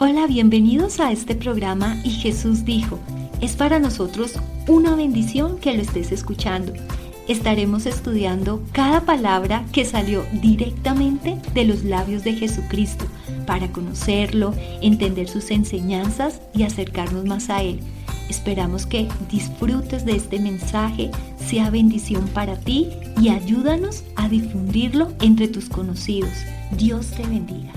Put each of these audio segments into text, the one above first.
Hola, bienvenidos a este programa Y Jesús dijo. Es para nosotros una bendición que lo estés escuchando. Estaremos estudiando cada palabra que salió directamente de los labios de Jesucristo para conocerlo, entender sus enseñanzas y acercarnos más a Él. Esperamos que disfrutes de este mensaje, sea bendición para ti y ayúdanos a difundirlo entre tus conocidos. Dios te bendiga.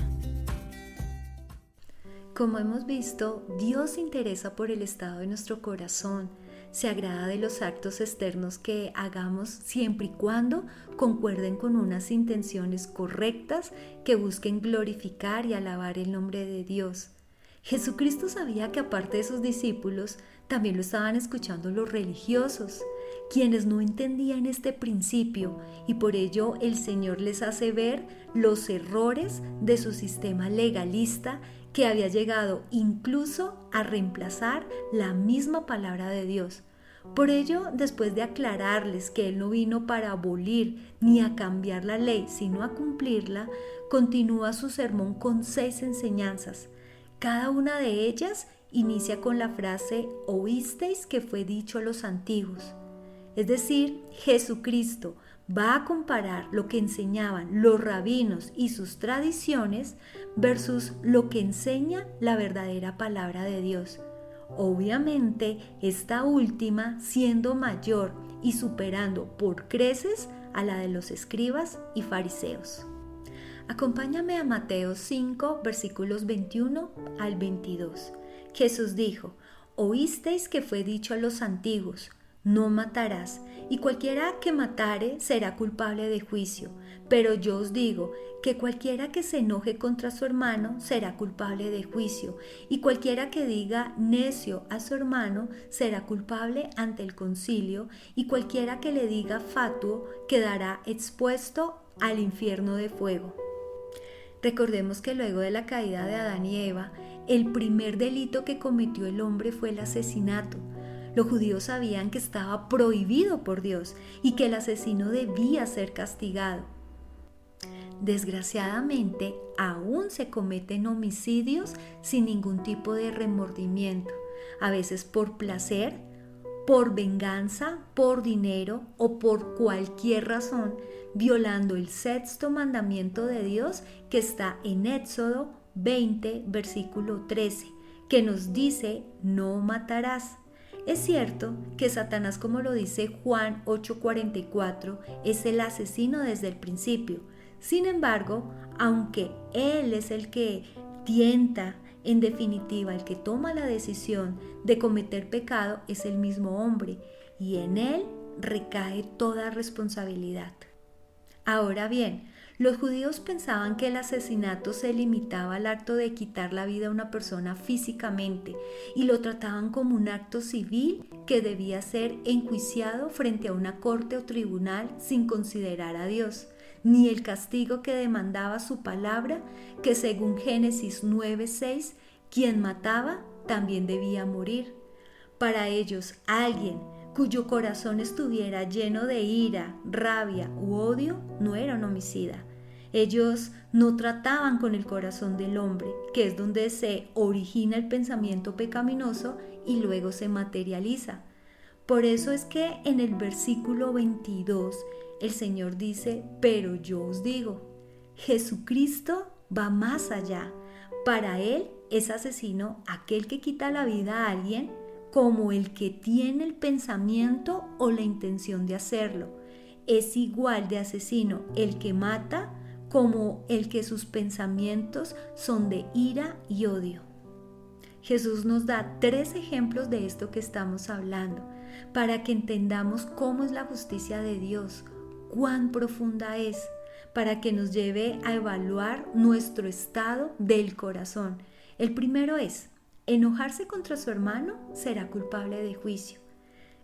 Como hemos visto, Dios se interesa por el estado de nuestro corazón, se agrada de los actos externos que hagamos siempre y cuando concuerden con unas intenciones correctas que busquen glorificar y alabar el nombre de Dios. Jesucristo sabía que aparte de sus discípulos, también lo estaban escuchando los religiosos, quienes no entendían este principio, y por ello el Señor les hace ver los errores de su sistema legalista que había llegado incluso a reemplazar la misma palabra de Dios. Por ello, después de aclararles que Él no vino para abolir ni a cambiar la ley, sino a cumplirla, continúa su sermón con 6 enseñanzas. Cada una de ellas inicia con la frase «Oísteis que fue dicho a los antiguos». Es decir, Jesucristo va a comparar lo que enseñaban los rabinos y sus tradiciones versus lo que enseña la verdadera palabra de Dios. Obviamente, esta última siendo mayor y superando por creces a la de los escribas y fariseos. Acompáñame a Mateo 5, versículos 21 al 22. Jesús dijo: «Oísteis que fue dicho a los antiguos, no matarás, y cualquiera que matare será culpable de juicio. Pero yo os digo que cualquiera que se enoje contra su hermano será culpable de juicio, y cualquiera que diga necio a su hermano será culpable ante el concilio, y cualquiera que le diga fatuo quedará expuesto al infierno de fuego». Recordemos que luego de la caída de Adán y Eva, el primer delito que cometió el hombre fue el asesinato. Los judíos sabían que estaba prohibido por Dios y que el asesino debía ser castigado. Desgraciadamente, aún se cometen homicidios sin ningún tipo de remordimiento, a veces por placer, por venganza, por dinero o por cualquier razón, violando el 6º mandamiento de Dios que está en Éxodo 20, versículo 13, que nos dice: «No matarás». Es cierto que Satanás, como lo dice Juan 8:44, es el asesino desde el principio. Sin embargo, aunque él es el que tienta, en definitiva, el que toma la decisión de cometer pecado es el mismo hombre, y en él recae toda responsabilidad. Ahora bien, los judíos pensaban que el asesinato se limitaba al acto de quitar la vida a una persona físicamente y lo trataban como un acto civil que debía ser enjuiciado frente a una corte o tribunal sin considerar a Dios, ni el castigo que demandaba su palabra, que según Génesis 9:6, quien mataba también debía morir. Para ellos, alguien cuyo corazón estuviera lleno de ira, rabia u odio no era un homicida. Ellos no trataban con el corazón del hombre, que es donde se origina el pensamiento pecaminoso y luego se materializa. Por eso es que en el versículo 22 el Señor dice: «Pero yo os digo». Jesucristo va más allá. Para Él es asesino aquel que quita la vida a alguien como el que tiene el pensamiento o la intención de hacerlo. Es igual de asesino el que mata como el que sus pensamientos son de ira y odio. Jesús nos da 3 ejemplos de esto que estamos hablando, para que entendamos cómo es la justicia de Dios, cuán profunda es, para que nos lleve a evaluar nuestro estado del corazón. El primero es: enojarse contra su hermano será culpable de juicio.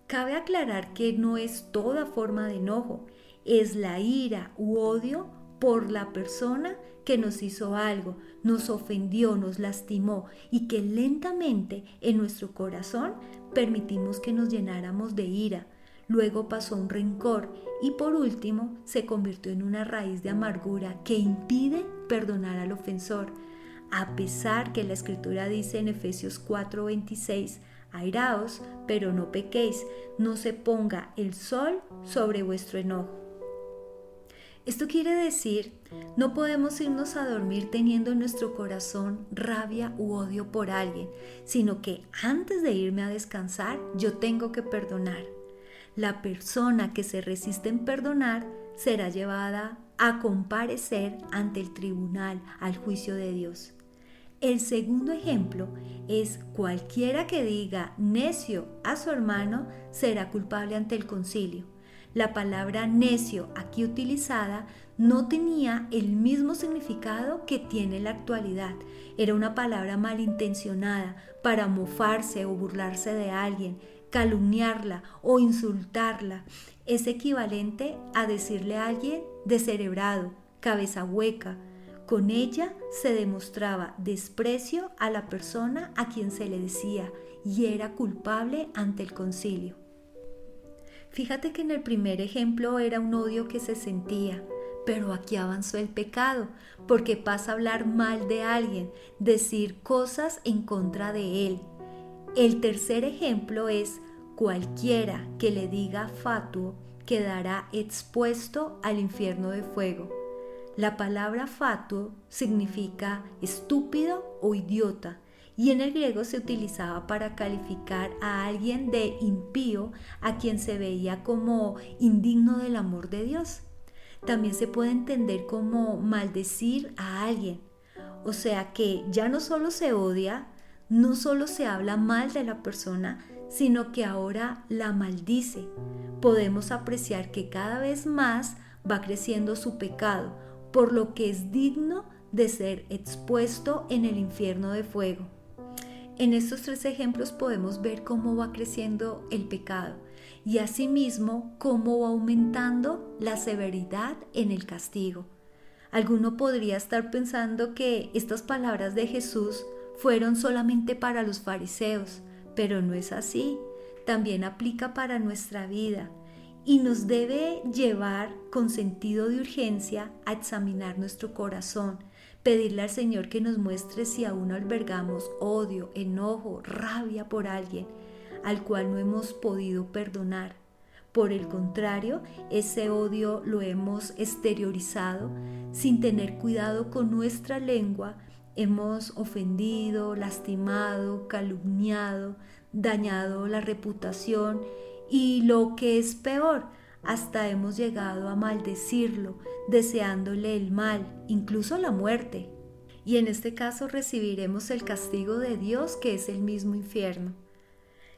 Cabe aclarar que no es toda forma de enojo, es la ira u odio por la persona que nos hizo algo, nos ofendió, nos lastimó y que lentamente en nuestro corazón permitimos que nos llenáramos de ira. Luego pasó un rencor y por último se convirtió en una raíz de amargura que impide perdonar al ofensor. a pesar que la Escritura dice en Efesios 4:26, airaos, pero no pequéis, no se ponga el sol sobre vuestro enojo. Esto quiere decir, no podemos irnos a dormir teniendo en nuestro corazón rabia u odio por alguien, sino que antes de irme a descansar, yo tengo que perdonar. La persona que se resiste en perdonar será llevada a comparecer ante el tribunal, al juicio de Dios. El segundo ejemplo es cualquiera que diga necio a su hermano será culpable ante el concilio. La palabra necio aquí utilizada no tenía el mismo significado que tiene en la actualidad. Era una palabra malintencionada para mofarse o burlarse de alguien, calumniarla o insultarla. Es equivalente a decirle a alguien descerebrado, cabeza hueca. Con ella se demostraba desprecio a la persona a quien se le decía y era culpable ante el concilio. Fíjate que en el primer ejemplo era un odio que se sentía, pero aquí avanzó el pecado, porque pasa a hablar mal de alguien, decir cosas en contra de él. El tercer ejemplo es cualquiera que le diga fatuo quedará expuesto al infierno de fuego. La palabra fatuo significa estúpido o idiota y en el griego se utilizaba para calificar a alguien de impío a quien se veía como indigno del amor de Dios. También se puede entender como maldecir a alguien, o sea que ya no solo se odia, no solo se habla mal de la persona, sino que ahora la maldice. Podemos apreciar que cada vez más va creciendo su pecado, por lo que es digno de ser expuesto en el infierno de fuego. En estos tres ejemplos podemos ver cómo va creciendo el pecado y asimismo cómo va aumentando la severidad en el castigo. Alguno podría estar pensando que estas palabras de Jesús fueron solamente para los fariseos, pero no es así. También aplica para nuestra vida. Y nos debe llevar con sentido de urgencia a examinar nuestro corazón, pedirle al Señor que nos muestre si aún albergamos odio, enojo, rabia por alguien al cual no hemos podido perdonar. Por el contrario, ese odio lo hemos exteriorizado sin tener cuidado con nuestra lengua, hemos ofendido, lastimado, calumniado, dañado la reputación y lo que es peor, hasta hemos llegado a maldecirlo, deseándole el mal, incluso la muerte. Y en este caso recibiremos el castigo de Dios, que es el mismo infierno.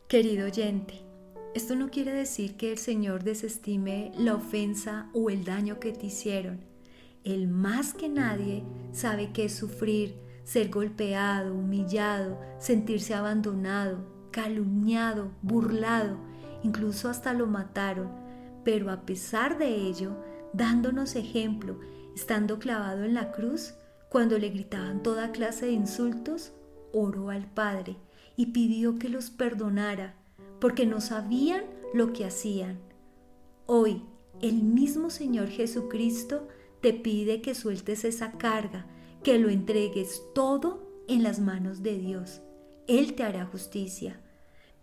Querido oyente, esto no quiere decir que el Señor desestime la ofensa o el daño que te hicieron. Él más que nadie sabe qué es sufrir, ser golpeado, humillado, sentirse abandonado, calumniado, burlado, incluso hasta lo mataron, pero a pesar de ello, dándonos ejemplo, estando clavado en la cruz, cuando le gritaban toda clase de insultos, oró al Padre y pidió que los perdonara, porque no sabían lo que hacían. Hoy, el mismo Señor Jesucristo te pide que sueltes esa carga, que lo entregues todo en las manos de Dios. Él te hará justicia.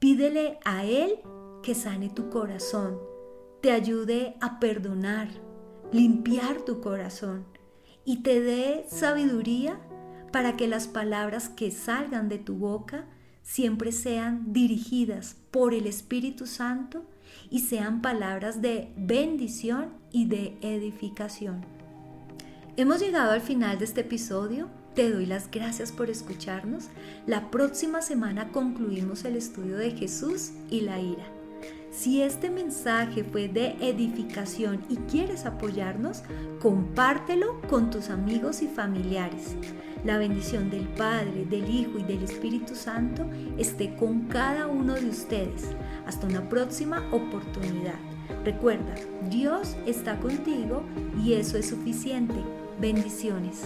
Pídele a Él que sane tu corazón, te ayude a perdonar, limpiar tu corazón y te dé sabiduría para que las palabras que salgan de tu boca siempre sean dirigidas por el Espíritu Santo y sean palabras de bendición y de edificación. Hemos llegado al final de este episodio. Te doy las gracias por escucharnos. La próxima semana concluimos el estudio de Jesús y la ira. Si este mensaje fue de edificación y quieres apoyarnos, compártelo con tus amigos y familiares. La bendición del Padre, del Hijo y del Espíritu Santo esté con cada uno de ustedes. Hasta una próxima oportunidad. Recuerda, Dios está contigo y eso es suficiente. Bendiciones.